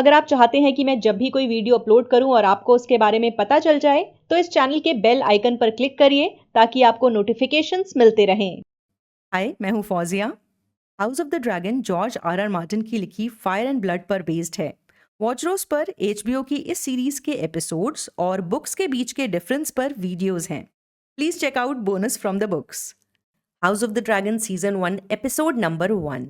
अगर आप चाहते हैं कि मैं जब भी कोई वीडियो अपलोड करूं और आपको उसके बारे में पता चल जाए, तो इस चैनल के बेल आइकन पर क्लिक करिए ताकि आपको नोटिफिकेशंस मिलते रहें। हाय, मैं हूँ Fauzia. House of the dragon George R Martin की लिखी फायर एंड ब्लड पर बेस्ड है। वॉचरोज पर एचबीओ की इस सीरीज के एपिसोड्स और बुक्स के बीच के डिफरेंस पर वीडियोस हैं। Please check out bonus from the books. House of the dragon season 1 episode number 1।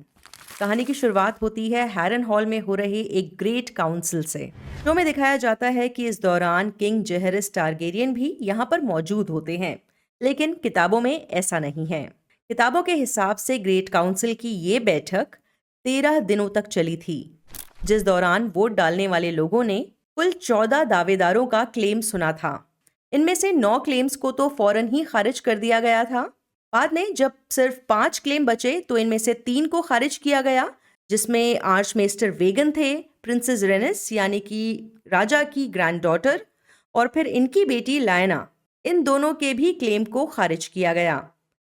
कहानी की शुरुआत होती है हैरन हॉल में हो रहे एक ग्रेट काउंसिल से। शो में दिखाया जाता है कि इस दौरान किंग जेहरिस टारगेरियन भी यहाँ पर मौजूद होते हैं, लेकिन किताबों में ऐसा नहीं है। किताबों के हिसाब से ग्रेट काउंसिल की ये बैठक 13 दिनों तक चली थी, जिस दौरान वोट डालने वाले लोगों ने कुल 14 दावेदारों का क्लेम सुना था। इनमें से 9 क्लेम्स को तो फौरन ही खारिज कर दिया गया था। बाद में जब सिर्फ 5 क्लेम बचे तो इनमें से 3 को खारिज किया गया, जिसमें आर्चमेस्टर वेगन थे, प्रिंसेस रेनिस यानी कि राजा की ग्रैंड डॉटर, और फिर इनकी बेटी लायना। इन दोनों के भी क्लेम को खारिज किया गया।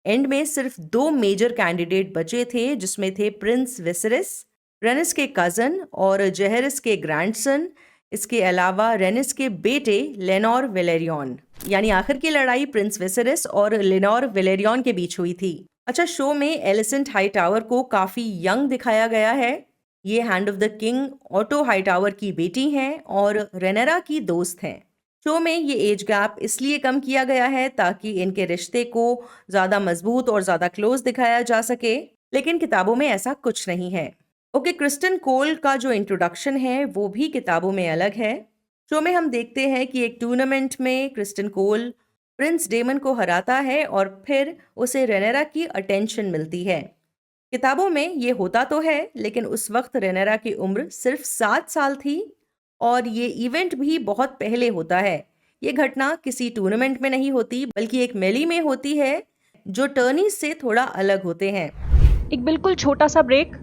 एंड में सिर्फ 2 मेजर कैंडिडेट बचे थे, जिसमें थे प्रिंस विसरिस, रेनिस के कजन और जेहरिस के ग्रैंडसन। इसके अलावा रेनिस के बेटे लेनोर वेलेरियन। यानी आखिर की लड़ाई प्रिंस विसरिस और लेनोर वेलेरियन के बीच हुई थी। अच्छा, शो में एलिसेंट हाईटावर को काफी यंग दिखाया गया है। ये hand of the king auto Hightower की बेटी हैं और रेनेरा की दोस्त हैं। शो में ये एज गैप इसलिए कम किया गया है ताकि इनके रिश्ते को ज्यादा मजबूत और ज्यादा क्लोज दिखाया जा सके, लेकिन किताबों में ऐसा कुछ नहीं है। ओके, क्रिस्टन कोल का जो इंट्रोडक्शन है वो भी किताबों में अलग है। शो में हम देखते हैं कि एक टूर्नामेंट में क्रिस्टन कोल प्रिंस डेमन को हराता है और फिर उसे रेनेरा की अटेंशन मिलती है। किताबों में ये होता तो है, लेकिन उस वक्त रेनेरा की उम्र सिर्फ 7 साल थी और ये इवेंट भी बहुत पहले होता है। ये घटना किसी टूर्नामेंट में नहीं होती, बल्कि एक मेली में होती है, जो टर्नी से थोड़ा अलग होते हैं। एक बिल्कुल छोटा सा ब्रेक।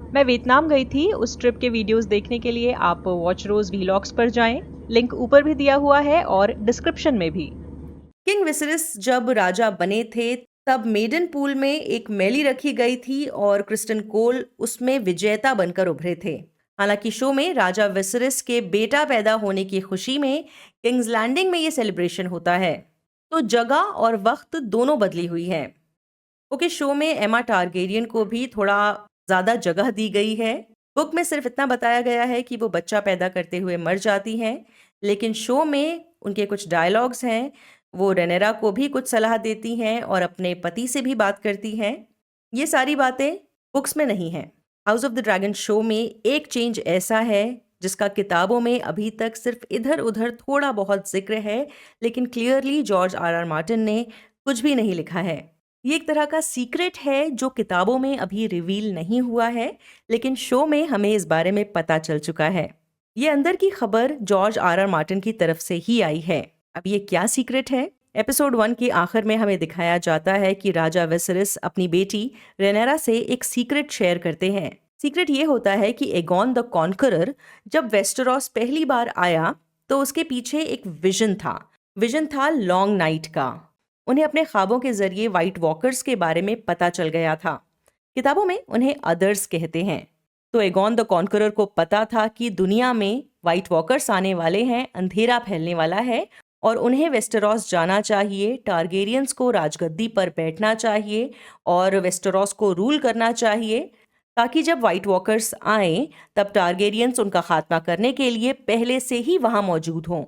मैं वियतनाम गई थी। उस ट्रिप के वीडियोस देखने के लिए आप वॉच रोज व्लॉग्स पर जाएं। लिंक ऊपर भी दिया हुआ है और डिस्क्रिप्शन में भी। किंग विसरिस जब राजा बने थे तब मेडन पूल में एक मैली रखी गई थी और क्रिस्टन कोल उसमें विजेता बनकर उभरे थे। हालांकि शो में राजा विसरिस के बेटा पैदा होने की खुशी में किंग्स लैंडिंग में ये सेलिब्रेशन होता है, तो जगह और वक्त दोनों बदली हुई है। ओके, शो में एमा टारगेरियन को भी थोड़ा ज्यादा जगह दी गई है। बुक में सिर्फ इतना बताया गया है कि वो बच्चा पैदा करते हुए मर जाती हैं, लेकिन शो में उनके कुछ डायलॉग्स हैं। वो रेनेरा को भी कुछ सलाह देती हैं और अपने पति से भी बात करती हैं। ये सारी बातें बुक्स में नहीं है। House of the dragon show में एक चेंज ऐसा है जिसका किताबों में अभी तक सिर्फ इधर उधर थोड़ा बहुत जिक्र है, लेकिन क्लियरली जॉर्ज आर मार्टिन ने कुछ भी नहीं लिखा है। ये एक तरह का सीक्रेट है जो किताबों में अभी रिवील नहीं हुआ है, लेकिन शो में हमें इस बारे में पता चल चुका है। ये अंदर की खबर जॉर्ज आर मार्टिन की तरफ से ही आई है। अब ये क्या सीक्रेट है? एपिसोड 1 के आखिर में हमें दिखाया जाता है कि राजा वेसरिस अपनी बेटी रेनेरा से एक सीक्रेट शेयर करते हैं। सीक्रेट ये होता है कि एगॉन द कॉन्करर जब वेस्टरॉस पहली बार आया तो उसके पीछे एक विजन था लॉन्ग नाइट का। उन्हें अपने ख्वाबों के जरिए व्हाइट वॉकर्स के बारे में पता चल गया था। किताबों में उन्हें अदर्स कहते हैं। तो एगॉन द कॉन्करर को पता था कि दुनिया में व्हाइट वॉकर्स आने वाले हैं, अंधेरा फैलने वाला है और उन्हें वेस्टरॉस जाना चाहिए, टारगेरियंस को राजगद्दी पर बैठना चाहिए और वेस्टरॉस को रूल करना चाहिए, ताकि जब व्हाइट वॉकर्स आए तब टारगेरियंस उनका खात्मा करने के लिए पहले से ही वहां मौजूद हों।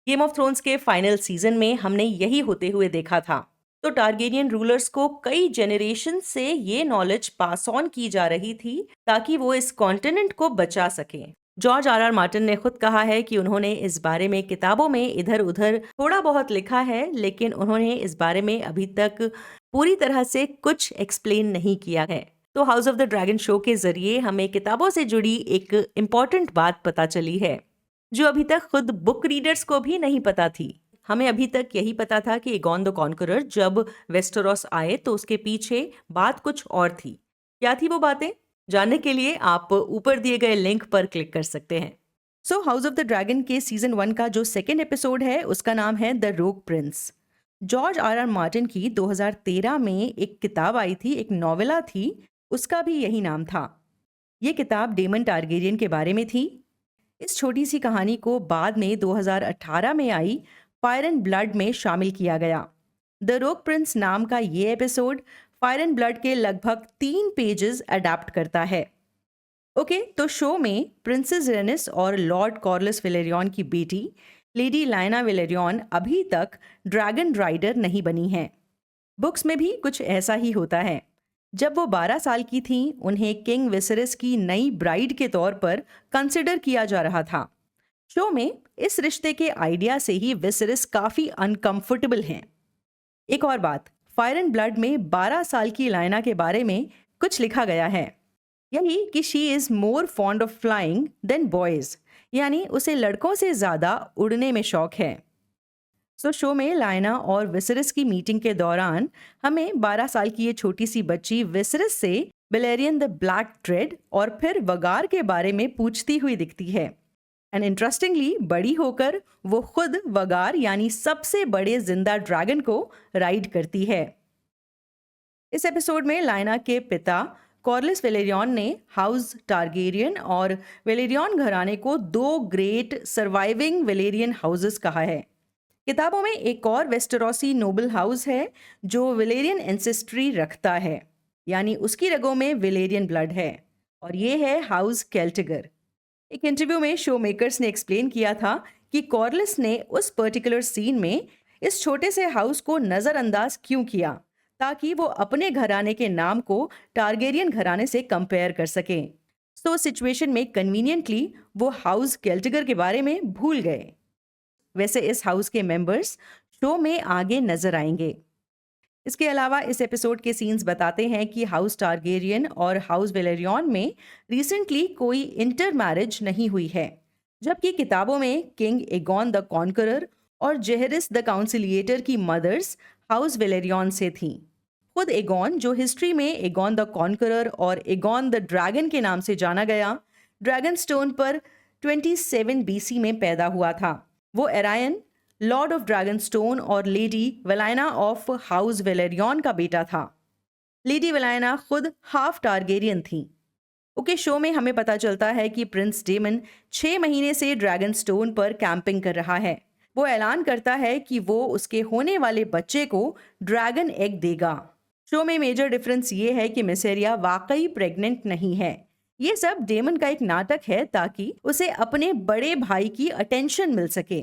गेम ऑफ थ्रोन्स के फाइनल सीजन में हमने यही होते हुए देखा था। तो टारगेरियन रूलर्स को कई जेनरेशन से ये नॉलेज पास ऑन की जा रही थी ताकि वो इस कॉन्टिनेंट को बचा सकें। जॉर्ज आर मार्टिन ने खुद कहा है कि उन्होंने इस बारे में किताबों में इधर उधर थोड़ा बहुत लिखा है, लेकिन उन्होंने इस बारे में अभी तक पूरी तरह से कुछ एक्सप्लेन नहीं किया है। तो house of the dragon show के जरिए हमें किताबों से जुड़ी एक इम्पॉर्टेंट बात पता चली है, जो अभी तक खुद बुक रीडर्स को भी नहीं पता थी। हमें अभी तक यही पता था कि एगॉन द कॉन्करर जब वेस्टरॉस आए तो उसके पीछे बात कुछ और थी। क्या थी वो बातें? जानने के लिए आप ऊपर दिए गए लिंक पर क्लिक कर सकते हैं। सो हाउस ऑफ द ड्रैगन के सीजन 1 का जो सेकेंड एपिसोड है उसका नाम है द रोग प्रिंस। जॉर्ज आर मार्टिन की 2013 में एक किताब आई थी, एक नॉवेला थी, उसका भी यही नाम था। ये किताब डेमन टारगेरियन के बारे में थी। इस छोटी सी कहानी को बाद में 2018 में आई फायर एंड ब्लड में शामिल किया गया। द रोक प्रिंस नाम का ये एपिसोड फायर एंड ब्लड के लगभग 3 पेजेस अडेप्ट करता है। ओके, तो शो में प्रिंसेस रेनिस और लॉर्ड कॉर्लिस वेलेरियन की बेटी लेडी लाइना वेलेरियन अभी तक ड्रैगन राइडर नहीं बनी हैं। बुक्स में भी कुछ ऐसा ही होता है। जब वो 12 साल की थीं, उन्हें किंग विसरस की नई ब्राइड के तौर पर कंसिडर किया जा रहा था। शो में इस रिश्ते के आइडिया से ही विसरस काफी अनकंफर्टेबल हैं। एक और बात, फायर एंड ब्लड में 12 साल की लाइना के बारे में कुछ लिखा गया है, यही कि she is more fond of flying than boys, यानी उसे लड़कों से ज्यादा उड़ने में शौक है। सो शो में लाइना और विसरस की मीटिंग के दौरान हमें 12 साल की ये छोटी सी बच्ची विसरस से बेलेरियन द ब्लैक ड्रेड और फिर वगार के बारे में पूछती हुई दिखती है। एंड इंटरेस्टिंगली, बड़ी होकर वो खुद वगार यानी सबसे बड़े जिंदा ड्रैगन को राइड करती है। इस एपिसोड में लाइना के पिता कॉर्लिस वेलेरियन ने हाउस टारगेरियन और वेलेरियन घराने को 2 ग्रेट सर्वाइविंग वेलेरियन हाउसेस कहा है। किताबों में एक और वेस्टरोसी नोबल हाउस है जो वेलेरियन एंसेस्ट्री रखता है, यानी उसकी रगों में वेलेरियन ब्लड है, और ये है हाउस केल्टिगर। एक इंटरव्यू में शो मेकर्स ने एक्सप्लेन किया था कि कॉर्लिस ने उस पर्टिकुलर सीन में इस छोटे से हाउस को नज़रअंदाज क्यों किया, ताकि वो अपने घराने के नाम को टारगेरियन घराने से कंपेयर कर सकें। सो सिचुएशन में कन्वीनियंटली वो हाउस केल्टिगर के बारे में भूल गए। वैसे इस हाउस के मेंबर्स शो में आगे नजर आएंगे। इसके अलावा इस एपिसोड के सीन्स बताते हैं कि हाउस टारगेरियन और हाउस वेलेरियन में रिसेंटली कोई इंटर मैरिज नहीं हुई है, जबकि किताबों में किंग एगॉन द कॉन्करर और जेहरिस द काउंसिलिएटर की मदर्स हाउस वेलेरियन से थीं। खुद एगॉन, जो हिस्ट्री में एगॉन द कॉन्करर और एगॉन द ड्रैगन के नाम से जाना गया, ड्रैगन स्टोन पर 27 BC में पैदा हुआ था। वो एरायन, लॉर्ड ऑफ ड्रैगनस्टोन और लेडी वेलाइना ऑफ हाउस वेलेरियन का बेटा था। लेडी वेलाइना खुद हाफ टारगेरियन थी। ओके, शो में हमें पता चलता है कि प्रिंस डेमन 6 महीने से ड्रैगन स्टोन पर कैंपिंग कर रहा है। वो ऐलान करता है कि वो उसके होने वाले बच्चे को ड्रैगन एग देगा। शो में मेजर डिफरेंस ये है कि मिसेरिया वाकई प्रेग्नेंट नहीं है। ये सब डेमन का एक नाटक है ताकि उसे अपने बड़े भाई की अटेंशन मिल सके।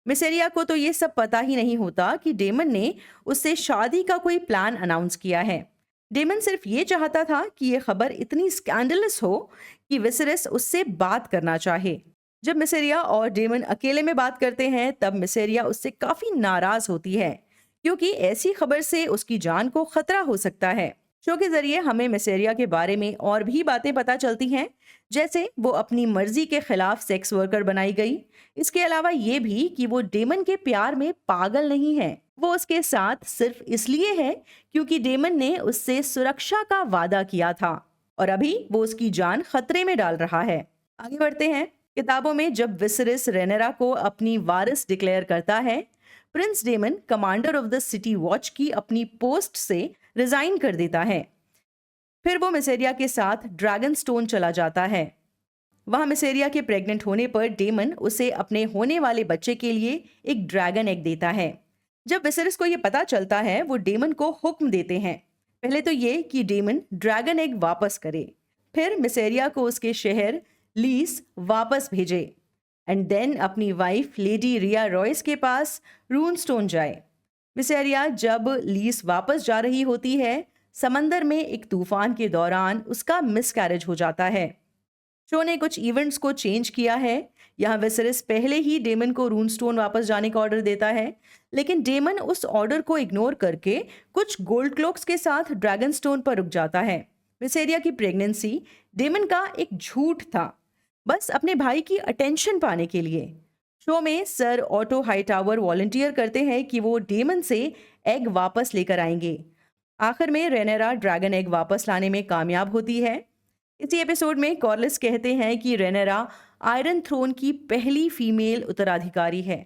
मिसेरिया को तो ये सब पता ही नहीं होता कि डेमन ने उससे शादी का कोई प्लान अनाउंस किया है। डेमन सिर्फ ये चाहता था कि ये खबर इतनी स्कैंडलस हो कि विसरस उससे बात करना चाहे। जब मिसेरिया और डेमन अकेले में बात करते हैं तब मिसेरिया उससे काफी नाराज होती है, क्योंकि ऐसी खबर से उसकी जान को खतरा हो सकता है। शो के जरिए हमें मिसेरिया के बारे में और भी बातें पता चलती हैं, जैसे वो अपनी मर्जी के खिलाफ सेक्स वर्कर बनाई गई। इसके अलावा ये भी कि वो डेमन के प्यार में पागल नहीं है, वो उसके साथ सिर्फ इसलिए है क्योंकि डेमन ने उससे सुरक्षा का वादा किया था और अभी वो उसकी जान खतरे में डाल रहा है। आगे बढ़ते हैं। किताबों में जब विसरस रेनेरा को अपनी वारिस डिक्लेयर करता है, Prince Daemon commander of the city watch की अपनी पोस्ट से रिजाइन कर देता है। फिर वो मिसेरिया के साथ ड्रैगन स्टोन चला जाता है। वहां मिसेरिया के प्रेग्नेंट होने पर डेमन उसे अपने होने वाले बच्चे के लिए एक ड्रैगन एग देता है। जब विसरस को ये पता चलता है, वो डेमन को हुक्म देते हैं, पहले तो ये कि डेमन ड्रैगन एग वापस करे, फिर मिसेरिया को उसके शहर लीस वापस भेजे, एंड देन अपनी वाइफ लेडी रिया रॉयस के पास रूनस्टोन जाए। मिसेरिया जब लीस वापस जा रही होती है, समंदर में एक तूफान के दौरान उसका मिसकैरेज हो जाता है। शो ने कुछ इवेंट्स को चेंज किया है। यहाँ विसरस पहले ही डेमन को रूनस्टोन वापस जाने का ऑर्डर देता है, लेकिन डेमन उस ऑर्डर को इग्नोर करके कुछ गोल्ड क्लोक्स के साथ ड्रैगन स्टोन पर रुक जाता है। विसेरिया की प्रेगनेंसी डेमन का एक झूठ था, बस अपने भाई की अटेंशन पाने के लिए। शो में सर ऑटो हाईटावर वॉलंटियर करते हैं कि वो डेमन से एग वापस लेकर आएंगे। आखिर में रेनेरा ड्रैगन एग वापस लाने में कामयाब होती है। इसी एपिसोड में कॉर्लिस कहते हैं कि रेनेरा आयरन थ्रोन की पहली फीमेल उत्तराधिकारी है।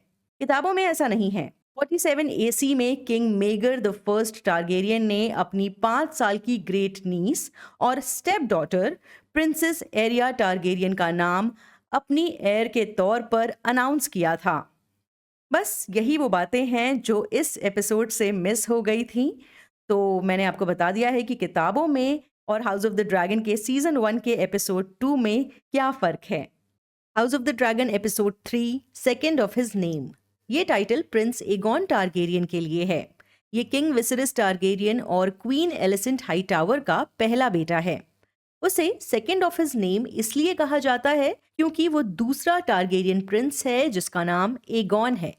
किताबों में ऐसा नहीं है। 47 AC में king megger the first Targaryen ने अपनी 5 साल की ग्रेट नीस और step daughter princess area Targaryen का नाम अपनी हेir के तौर पर अनाउंस किया था। बस यही वो बातें हैं जो इस एपिसोड से मिस हो गई थी। तो मैंने आपको बता दिया है कि किताबों में और हाउस ऑफ द ड्रैगन के सीजन 1 के एपिसोड 2 में क्या फ़र्क है। House of the dragon episode 3 second of his name, ये टाइटल प्रिंस एगॉन टारगेरियन के लिए है। ये किंग विसरिस टारगेरियन और क्वीन एलिसेंट हाईटावर का पहला बेटा है। उसे सेकंड ऑफ हिज नेम इसलिए कहा जाता है क्योंकि वो दूसरा टारगेरियन प्रिंस है जिसका नाम एगॉन है।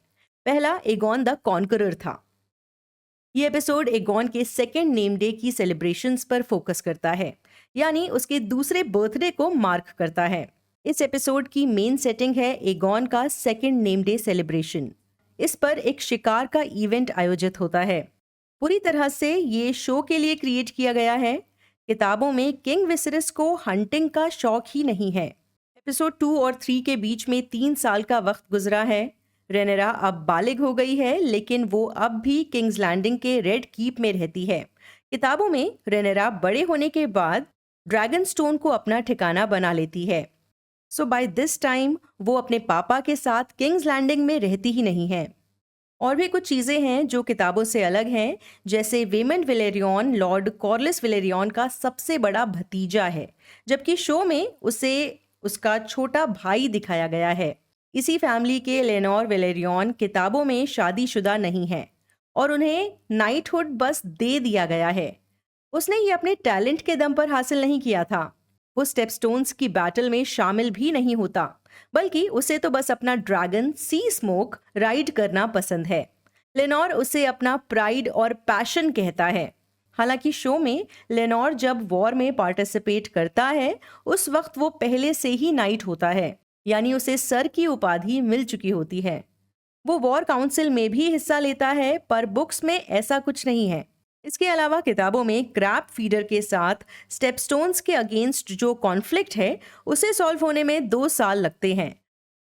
पहला एगॉन द कॉन्करर था। ये एपिसोड एगॉन के सेकंड नेम डे की सेलिब्रेशंस पर फोकस करता है, यानी उसके दूसरे बर्थडे को मार्क करता है। इस एपिसोड की मेन सेटिंग है एगॉन का सेकंड नेम डे सेलिब्रेशन। इस पर एक शिकार का इवेंट आयोजित होता है। पूरी तरह से ये शो के लिए क्रिएट किया गया है। किताबों में किंग विसरिस को हंटिंग का शौक ही नहीं है। एपिसोड 2 और 3 के बीच में 3 साल का वक्त गुजरा है। रेनेरा अब बालिग हो गई है, लेकिन वो अब भी किंग्स लैंडिंग के रेड कीप में रहती है। किताबों में रेनेरा बड़े होने के बाद ड्रैगन स्टोन को अपना ठिकाना बना लेती है। सो बाय दिस टाइम वो अपने पापा के साथ किंग्स लैंडिंग में रहती ही नहीं है। और भी कुछ चीज़ें हैं जो किताबों से अलग हैं, जैसे वेमन विलेरियन लॉर्ड कॉर्लिस विलेरियन का सबसे बड़ा भतीजा है, जबकि शो में उसे उसका छोटा भाई दिखाया गया है। इसी फैमिली के लेनोर विलेरियन किताबों में शादीशुदा नहीं है और उन्हें नाइटहुड बस दे दिया गया है। उसने ये अपने टैलेंट के दम पर हासिल नहीं किया था। वो स्टेपस्टोन्स की बैटल में शामिल भी नहीं होता, बल्कि उसे तो बस अपना ड्रैगन सी स्मोक राइड करना पसंद है। लेनोर उसे अपना प्राइड और पैशन कहता है। हालांकि शो में लेनोर जब वॉर में पार्टिसिपेट करता है उस वक्त वो पहले से ही नाइट होता है, यानी उसे सर की उपाधि मिल चुकी होती है। वो वॉर काउंसिल में भी हिस्सा लेता है, पर बुक्स में ऐसा कुछ नहीं है। इसके अलावा किताबों में क्रैब फीडर के साथ स्टेपस्टोन्स के अगेंस्ट जो कॉन्फ्लिक्ट है उसे सॉल्व होने में 2 साल लगते हैं।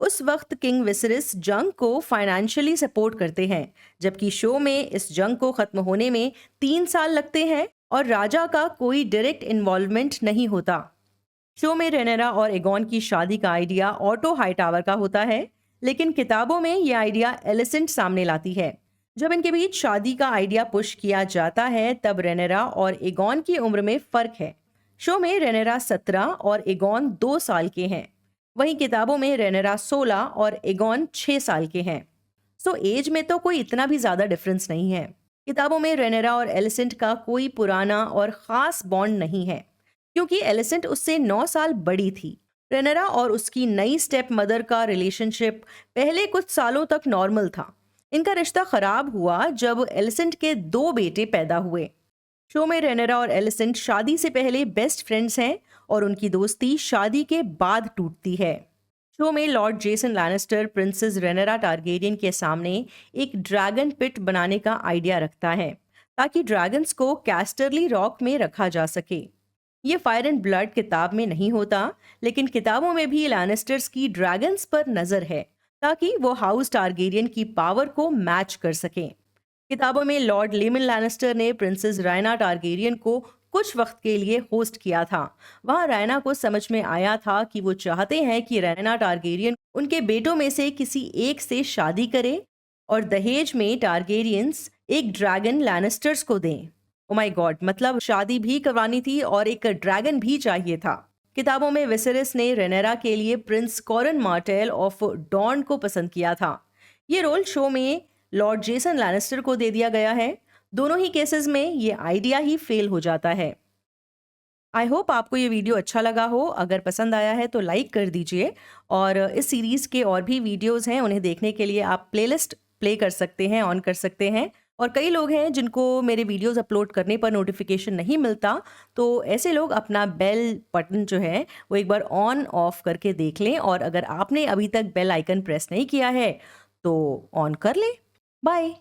उस वक्त किंग विसरिस जंग को फाइनेंशियली सपोर्ट करते हैं, जबकि शो में इस जंग को खत्म होने में 3 साल लगते हैं और राजा का कोई डायरेक्ट इन्वॉल्वमेंट नहीं होता। शो में रेनेरा और एगॉन की शादी का आइडिया ऑटो हाईटावर का होता है, लेकिन किताबों में यह आइडिया एलिसेंट सामने लाती है। जब इनके बीच शादी का आइडिया पुश किया जाता है तब रेनेरा और एगॉन की उम्र में फर्क है। शो में रेनेरा 17 और एगॉन 2 साल के हैं, वहीं किताबों में रेनेरा 16 और एगॉन 6 साल के हैं। सो एज में तो कोई इतना भी ज्यादा डिफरेंस नहीं है। किताबों में रेनेरा और एलिसेंट का कोई पुराना और खास बॉन्ड नहीं है, क्योंकि एलिसेंट उससे 9 साल बड़ी थी। रेनेरा और उसकी नई स्टेप मदर का रिलेशनशिप पहले कुछ सालों तक नॉर्मल था। इनका रिश्ता खराब हुआ जब एलिसेंट के 2 बेटे पैदा हुए। शो में रेनेरा और एलिसेंट शादी से पहले बेस्ट फ्रेंड्स हैं और उनकी दोस्ती शादी के बाद टूटती है। शो में Lord Jason Lannister Princess Rhaenyra Targaryen के सामने एक ड्रैगन पिट बनाने का आइडिया रखता है, ताकि ड्रैगन्स को कैस्टरली रॉक में रखा जा सके। ये फायर एंड ब्लड किताब में नहीं होता, लेकिन किताबों में भी लैनिस्टर्स की ड्रैगन्स पर नजर है, ताकि वो हाउस टारगेरियन की पावर को मैच कर सकें। किताबों में लॉर्ड लेमन लैनिस्टर ने प्रिंसेस रायना टारगेरियन को कुछ वक्त के लिए होस्ट किया था। वहां रायना को समझ में आया था कि वो चाहते हैं कि रायना टारगेरियन उनके बेटों में से किसी एक से शादी करे और दहेज में टारगेरियंस एक ड्रैगन लैनिस्टर्स को दें। ओ माय गॉड, मतलब शादी भी करवानी थी और एक ड्रैगन भी चाहिए था। किताबों में विसेरिस ने रेनेरा के लिए प्रिंस कॉरन मार्टेल ऑफ डॉर्न को पसंद किया था। ये रोल शो में लॉर्ड जेसन लैनिस्टर को दे दिया गया है। दोनों ही केसेस में ये आइडिया ही फेल हो जाता है। आई होप आपको ये वीडियो अच्छा लगा हो। अगर पसंद आया है तो लाइक कर दीजिए, और इस सीरीज़ के और भी वीडियोस हैं, उन्हें देखने के लिए आप प्लेलिस्ट प्ले कर सकते हैं, ऑन कर सकते हैं। और कई लोग हैं जिनको मेरे वीडियोस अपलोड करने पर नोटिफिकेशन नहीं मिलता, तो ऐसे लोग अपना बेल बटन जो है वो एक बार ऑन ऑफ करके देख लें, और अगर आपने अभी तक बेल आइकन प्रेस नहीं किया है तो ऑन कर लें। बाय।